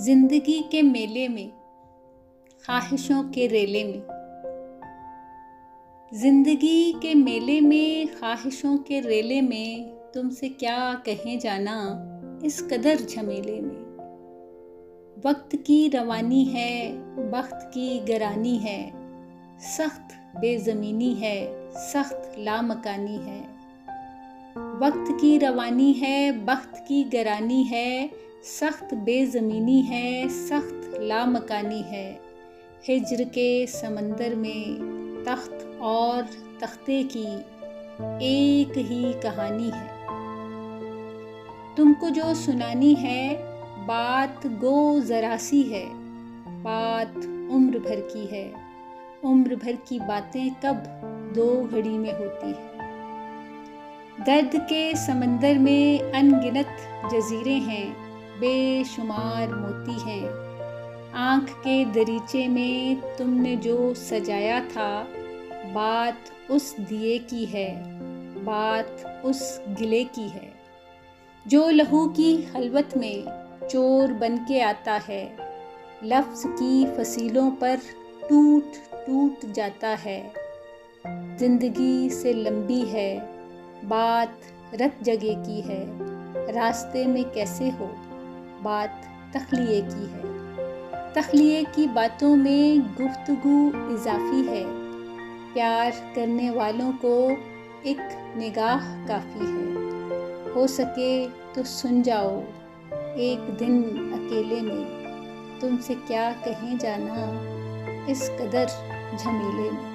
जिंदगी के मेले में, ख्वाहिशों के रेले में। जिंदगी के मेले में, ख्वाहिशों के रेले में, तुमसे क्या कहें जाना इस कदर झमेले में। वक्त की रवानी है, बख्त की गरानी है, सख्त बेज़मीनी है, सख्त लामकानी है। वक्त की रवानी है, बख्त की गरानी है, सख्त बेज़मीनी है, सख्त लामकानी है। हिज्र के समंदर में तख्त और तख्ते की एक ही कहानी है। तुमको जो सुनानी है बात गो ज़रा सी है, बात उम्र भर की है। उम्र भर की बातें कब दो घड़ी में होती है। दर्द के समंदर में अनगिनत जजीरे हैं, बेशुमार मोती हैं। आँख के दरीचे में तुमने जो सजाया था, बात उस दिए की है, बात उस गिले की है। जो लहू की खलवत में चोर बन के आता है, लफ्ज़ की फसीलों पर टूट टूट जाता है। जिंदगी से लंबी है, बात रत जगह की है। रास्ते में कैसे हो, बात तख्लिए की है। तख्लिए की बातों में गुफ्तगू इजाफी है। प्यार करने वालों को एक निगाह काफ़ी है। हो सके तो सुन जाओ एक दिन अकेले में, तुमसे क्या कहें जाना इस कदर झमेले में।